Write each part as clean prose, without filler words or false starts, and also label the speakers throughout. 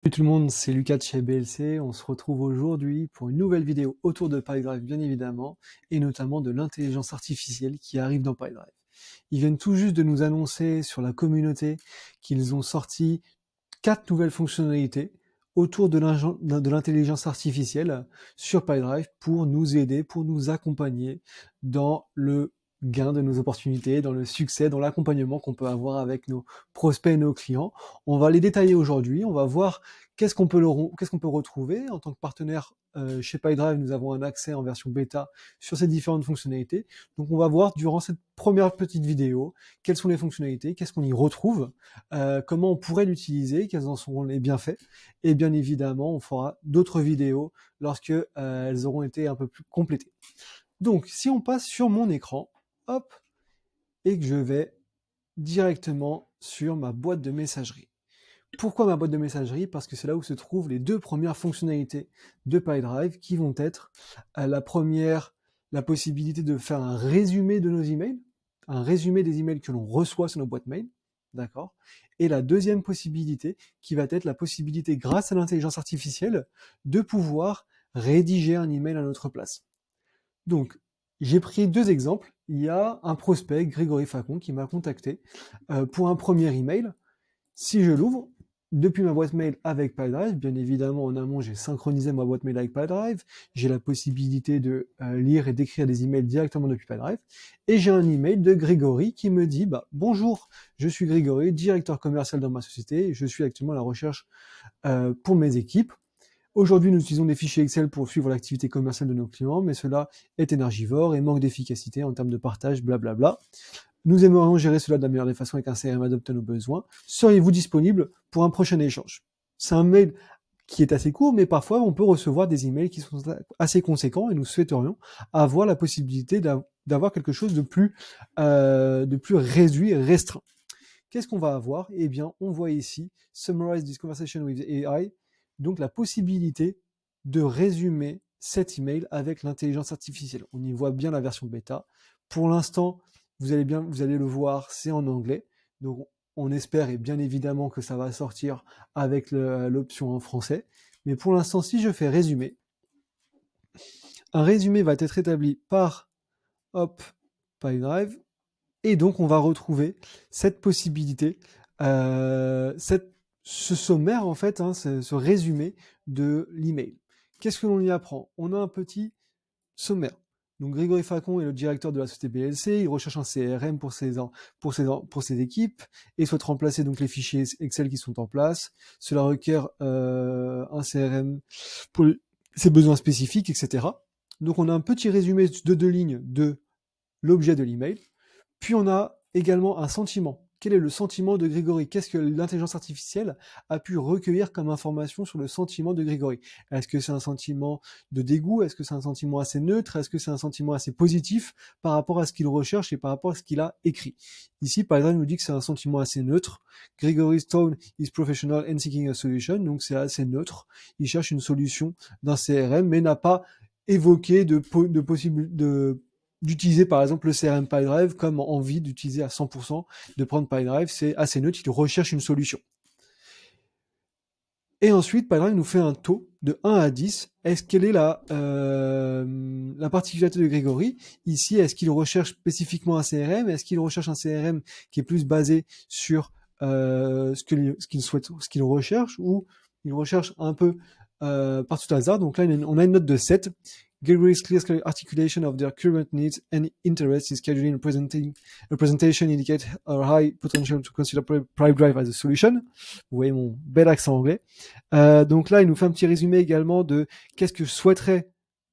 Speaker 1: Salut tout le monde, c'est Lucas de chez BLC. On se retrouve aujourd'hui pour une nouvelle vidéo autour de PyDrive, bien évidemment, et notamment de l'intelligence artificielle qui arrive dans PyDrive. Ils viennent tout juste de nous annoncer sur la communauté qu'ils ont sorti 4 nouvelles fonctionnalités autour de l'intelligence artificielle sur PyDrive pour nous aider, pour nous accompagner dans le gain de nos opportunités, dans le succès, dans l'accompagnement qu'on peut avoir avec nos prospects et nos clients. On va les détailler aujourd'hui, on va voir qu'est-ce qu'on peut retrouver en tant que partenaire chez PyDrive. Nous avons un accès en version bêta sur ces différentes fonctionnalités. Donc on va voir durant cette première petite vidéo quelles sont les fonctionnalités, qu'est-ce qu'on y retrouve, comment on pourrait l'utiliser, quels en seront les bienfaits, et bien évidemment on fera d'autres vidéos lorsque elles auront été un peu plus complétées. Donc si on passe sur mon écran, hop, et que je vais directement sur ma boîte de messagerie. Pourquoi ma boîte de messagerie? Parce que c'est là où se trouvent les deux premières fonctionnalités de PyDrive qui vont être la première, la possibilité de faire un résumé de nos emails, un résumé des emails que l'on reçoit sur nos boîtes mail, d'accord? Et la deuxième possibilité qui va être la possibilité, grâce à l'intelligence artificielle, de pouvoir rédiger un email à notre place. Donc, j'ai pris deux exemples. Il y a un prospect, Grégory Facon, qui m'a contacté pour un premier email. Si je l'ouvre, depuis ma boîte mail avec PyDrive, bien évidemment en amont j'ai synchronisé ma boîte mail avec PyDrive, j'ai la possibilité de lire et d'écrire des emails directement depuis PyDrive, et j'ai un email de Grégory qui me dit bonjour, je suis Grégory, directeur commercial dans ma société, je suis actuellement à la recherche pour mes équipes. Aujourd'hui, nous utilisons des fichiers Excel pour suivre l'activité commerciale de nos clients, mais cela est énergivore et manque d'efficacité en termes de partage, blablabla. Nous aimerions gérer cela de la meilleure des façons avec un CRM adapté à nos besoins. Seriez-vous disponible pour un prochain échange? C'est un mail qui est assez court, mais parfois on peut recevoir des emails qui sont assez conséquents et nous souhaiterions avoir la possibilité d'avoir quelque chose de plus réduit, restreint. Qu'est-ce qu'on va avoir? Eh bien, on voit ici Summarize this conversation with AI, donc la possibilité de résumer cet email avec l'intelligence artificielle. On y voit bien la version bêta. Pour l'instant, vous allez le voir, c'est en anglais. Donc, on espère et bien évidemment que ça va sortir avec l'option en français. Mais pour l'instant, si je fais résumer, un résumé va être établi par PyDrive. Et donc, on va retrouver cette possibilité, ce sommaire, en fait, ce résumé de l'email. Qu'est-ce que l'on y apprend? On a un petit sommaire. Donc, Grégory Facon est le directeur de la société BLC, il recherche un CRM pour ses équipes et souhaite remplacer donc les fichiers Excel qui sont en place. Cela requiert un CRM pour ses besoins spécifiques, etc. Donc, on a un petit résumé de 2 lignes de l'objet de l'email. Puis on a également un sentiment. Quel est le sentiment de Grégory? Qu'est-ce que l'intelligence artificielle a pu recueillir comme information sur le sentiment de Grégory? Est-ce que c'est un sentiment de dégoût? Est-ce que c'est un sentiment assez neutre? Est-ce que c'est un sentiment assez positif par rapport à ce qu'il recherche et par rapport à ce qu'il a écrit? Ici, par exemple, il nous dit que c'est un sentiment assez neutre. Gregory's tone is professional and seeking a solution. Donc c'est assez neutre. Il cherche une solution d'un CRM, mais n'a pas évoqué d'utiliser par exemple le CRM PyDrive comme envie d'utiliser à 100%, de prendre PyDrive, c'est assez neutre, il recherche une solution. Et ensuite, PyDrive nous fait un taux de 1 à 10. Quelle est la particularité de Grégory? Ici, est-ce qu'il recherche spécifiquement un CRM? Est-ce qu'il recherche un CRM qui est plus basé sur ce qu'il recherche, ou il recherche un peu par tout hasard? Donc là, on a une note de 7. Gregori's clear articulation of their current needs and interests in scheduling a presentation indicate a high potential to consider PyDrive as a solution. Vous voyez mon bel accent anglais. Donc là, il nous fait un petit résumé également de qu'est-ce que souhaiterait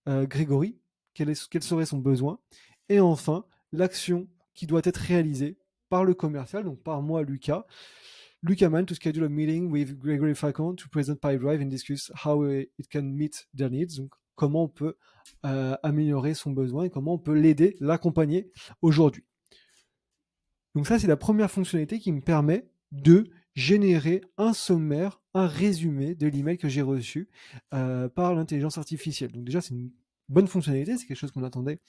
Speaker 1: Grégory, quel serait son besoin. Et enfin, l'action qui doit être réalisée par le commercial, donc par moi, Lucas Mann, to schedule a meeting with Grégory Facon to present PyDrive and discuss how it can meet their needs. Donc, comment on peut améliorer son besoin et comment on peut l'aider, l'accompagner aujourd'hui. Donc ça, c'est la première fonctionnalité qui me permet de générer un sommaire, un résumé de l'email que j'ai reçu par l'intelligence artificielle. Donc déjà, c'est une bonne fonctionnalité, c'est quelque chose qu'on attendait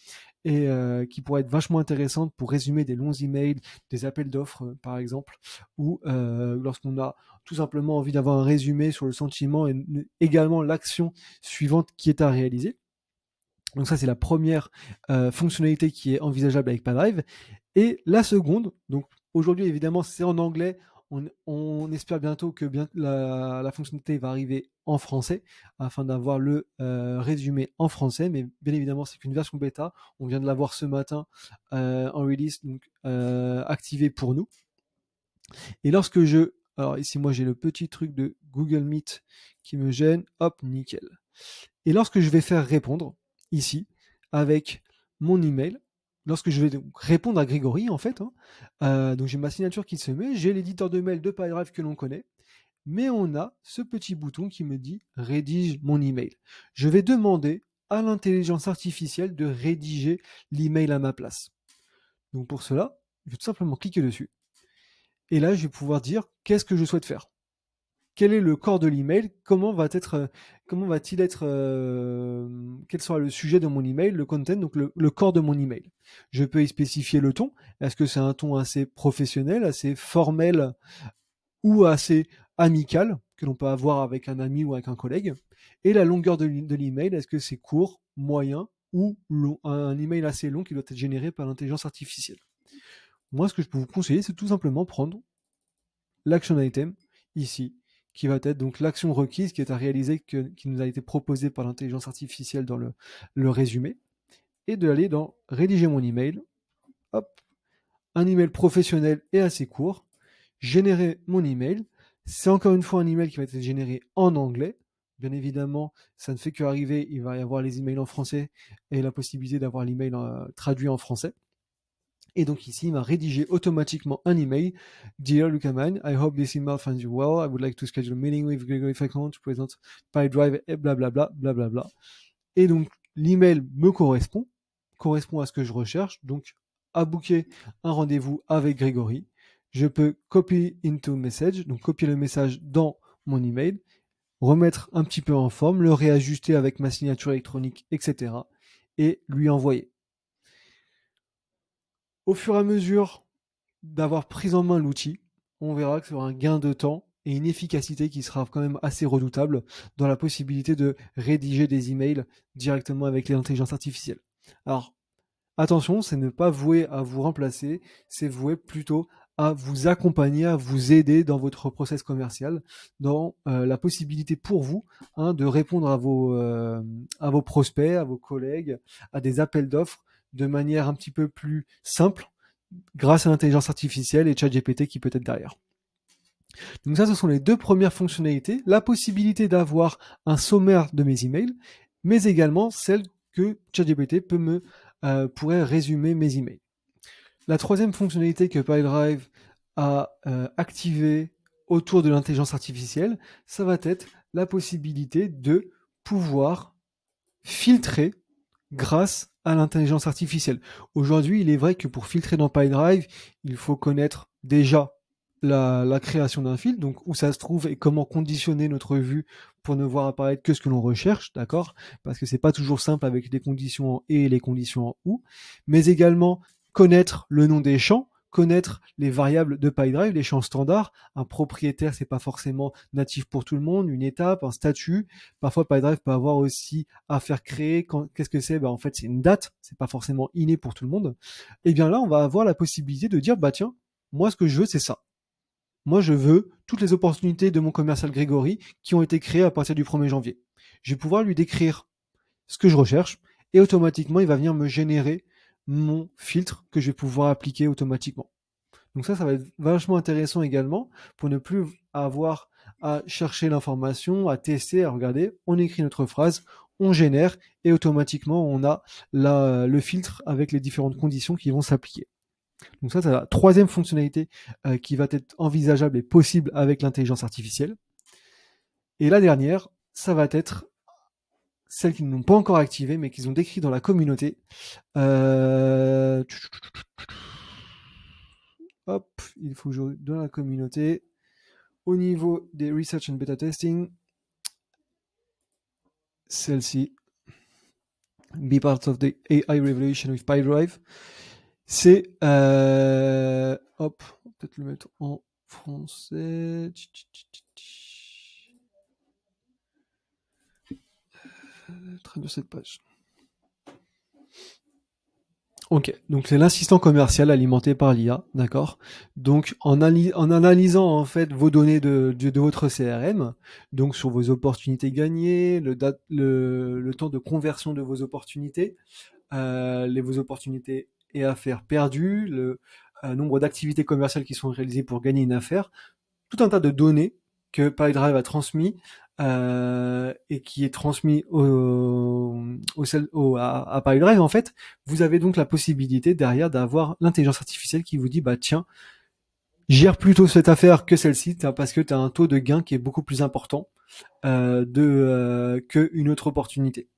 Speaker 1: et qui pourrait être vachement intéressante pour résumer des longs emails, des appels d'offres par exemple, ou lorsqu'on a tout simplement envie d'avoir un résumé sur le sentiment et également l'action suivante qui est à réaliser. Donc ça, c'est la première fonctionnalité qui est envisageable avec Pipedrive. Et la seconde, donc aujourd'hui évidemment c'est en anglais, on espère bientôt que la fonctionnalité va arriver en français afin d'avoir le résumé en français, mais bien évidemment c'est qu'une version bêta, on vient de l'avoir ce matin en release, donc activé pour nous. Et lorsque alors ici moi j'ai le petit truc de Google Meet qui me gêne, hop, nickel. Et lorsque je vais faire répondre, ici, avec mon email, lorsque je vais donc répondre à Grégory, en fait, donc j'ai ma signature qui se met, j'ai l'éditeur de mail de Pipedrive que l'on connaît, mais on a ce petit bouton qui me dit « Rédige mon email ». Je vais demander à l'intelligence artificielle de rédiger l'email à ma place. Donc pour cela, je vais tout simplement cliquer dessus, et là, je vais pouvoir dire qu'est-ce que je souhaite faire. Quel est le corps de l'email, comment va-t-il être, quel sera le sujet de mon email, le content, donc le corps de mon email. Je peux y spécifier le ton. Est-ce que c'est un ton assez professionnel, assez formel ou assez amical que l'on peut avoir avec un ami ou avec un collègue. Et la longueur de l'email, est-ce que c'est court, moyen ou long, un email assez long qui doit être généré par l'intelligence artificielle. Moi, ce que je peux vous conseiller, c'est tout simplement prendre l'action item ici, qui va être donc l'action requise qui est à réaliser, qui nous a été proposée par l'intelligence artificielle dans le résumé, et d'aller dans rédiger mon email, hop, un email professionnel et assez court, générer mon email. C'est encore une fois un email qui va être généré en anglais. Bien évidemment, ça ne fait qu'arriver, il va y avoir les emails en français et la possibilité d'avoir l'email traduit en français. Et donc ici, il m'a rédigé automatiquement un email. Dear Lucaman, I hope this email finds you well. I would like to schedule a meeting with Gregory Falcon to present Pipedrive et blablabla, blablabla. Et donc, l'email me correspond à ce que je recherche. Donc, à booker un rendez-vous avec Grégory. Je peux copy into message, donc copier le message dans mon email, remettre un petit peu en forme, le réajuster avec ma signature électronique, etc. et lui envoyer. Au fur et à mesure d'avoir pris en main l'outil, on verra que ça aura un gain de temps et une efficacité qui sera quand même assez redoutable dans la possibilité de rédiger des emails directement avec l'intelligence artificielle. Alors, attention, c'est ne pas voué à vous remplacer, c'est voué plutôt à vous accompagner, à vous aider dans votre process commercial, dans la possibilité pour vous de répondre à vos prospects, à vos collègues, à des appels d'offres de manière un petit peu plus simple grâce à l'intelligence artificielle et ChatGPT qui peut être derrière. Donc ça, ce sont les deux premières fonctionnalités. La possibilité d'avoir un sommaire de mes emails, mais également celle que ChatGPT pourrait résumer mes emails. La troisième fonctionnalité que Pipedrive a activée autour de l'intelligence artificielle, ça va être la possibilité de pouvoir filtrer grâce à l'intelligence artificielle. Aujourd'hui, il est vrai que pour filtrer dans Pipedrive, il faut connaître déjà la création d'un fil, donc où ça se trouve et comment conditionner notre vue pour ne voir apparaître que ce que l'on recherche, d'accord? Parce que c'est pas toujours simple avec les conditions en et les conditions en ou, mais également connaître le nom des champs, connaître les variables de Pipedrive, les champs standards. Un propriétaire, c'est pas forcément natif pour tout le monde, une étape, un statut. Parfois, Pipedrive peut avoir aussi à faire créer. Qu'est-ce que c'est? En fait, c'est une date. C'est pas forcément inné pour tout le monde. Et bien là, on va avoir la possibilité de dire, tiens, moi, ce que je veux, c'est ça. Moi, je veux toutes les opportunités de mon commercial Grégory qui ont été créées à partir du 1er janvier. Je vais pouvoir lui décrire ce que je recherche et automatiquement, il va venir me générer mon filtre que je vais pouvoir appliquer automatiquement. Donc ça va être vachement intéressant également pour ne plus avoir à chercher l'information, à tester, à regarder. On écrit notre phrase, on génère et automatiquement on a le filtre avec les différentes conditions qui vont s'appliquer. Donc ça, c'est la troisième fonctionnalité qui va être envisageable et possible avec l'intelligence artificielle. Et la dernière, ça va être celles qui n'ont pas encore activé, mais qu'ils ont décrit dans la communauté. Hop, il faut que je dans la communauté. Au niveau des Research and Beta Testing, celle-ci. Be part of the AI revolution with PyDrive. C'est hop, on va peut-être le mettre en français. Traduire cette page. Ok, donc c'est l'assistant commercial alimenté par l'IA, d'accord. Donc en analysant en fait vos données de votre CRM, donc sur vos opportunités gagnées, le temps de conversion de vos opportunités, vos opportunités et affaires perdues, le nombre d'activités commerciales qui sont réalisées pour gagner une affaire, tout un tas de données que PyDrive a transmis et qui est transmis à PyDrive. En fait, vous avez donc la possibilité derrière d'avoir l'intelligence artificielle qui vous dit bah tiens, gère plutôt cette affaire que celle-ci parce que tu as un taux de gain qui est beaucoup plus important qu'une autre opportunité.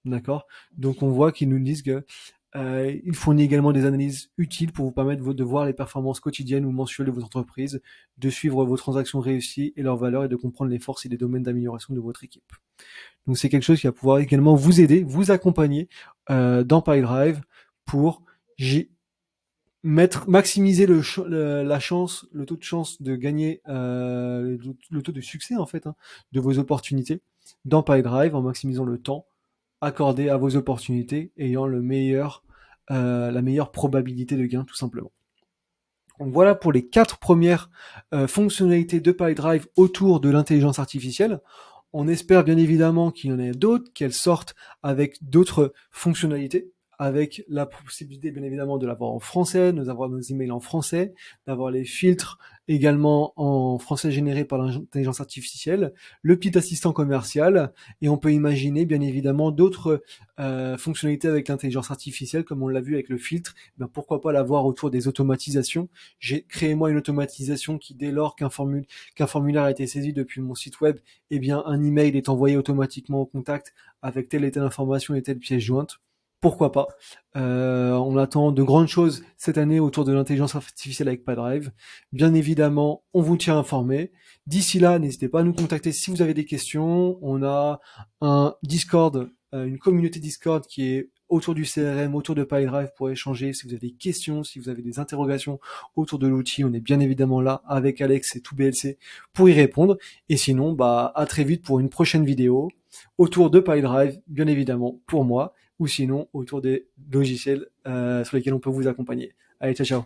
Speaker 1: D'accord. Donc on voit qu'ils nous disent que il fournit également des analyses utiles pour vous permettre de voir les performances quotidiennes ou mensuelles de vos entreprises, de suivre vos transactions réussies et leurs valeurs et de comprendre les forces et les domaines d'amélioration de votre équipe. Donc c'est quelque chose qui va pouvoir également vous aider, vous accompagner dans PyDrive pour maximiser la chance, le taux de chance de gagner, le taux de succès en fait de vos opportunités dans PyDrive en maximisant le temps accordé à vos opportunités ayant la meilleure probabilité de gain tout simplement. Donc voilà pour les 4 premières fonctionnalités de PyDrive autour de l'intelligence artificielle. On espère bien évidemment qu'il y en ait d'autres, qu'elles sortent avec d'autres fonctionnalités, avec la possibilité bien évidemment de l'avoir en français, d'avoir nos emails en français, d'avoir les filtres également en français générés par l'intelligence artificielle, le petit assistant commercial, et on peut imaginer bien évidemment d'autres fonctionnalités avec l'intelligence artificielle, comme on l'a vu avec le filtre. Ben, pourquoi pas l'avoir autour des automatisations. Créez-moi une automatisation qui, dès lors qu'un formulaire a été saisi depuis mon site web, eh bien un email est envoyé automatiquement au contact avec telle et telle information et telle pièce jointe. Pourquoi pas. On attend de grandes choses cette année autour de l'intelligence artificielle avec PyDrive. Bien évidemment, on vous tient informé. D'ici là, n'hésitez pas à nous contacter si vous avez des questions. On a un Discord, une communauté Discord qui est autour du CRM, autour de PyDrive pour échanger. Si vous avez des questions, si vous avez des interrogations autour de l'outil, on est bien évidemment là avec Alex et tout BLC pour y répondre. Et sinon, bah, à très vite pour une prochaine vidéo autour de PyDrive, bien évidemment, pour moi, ou sinon autour des logiciels sur lesquels on peut vous accompagner. Allez, ciao, ciao.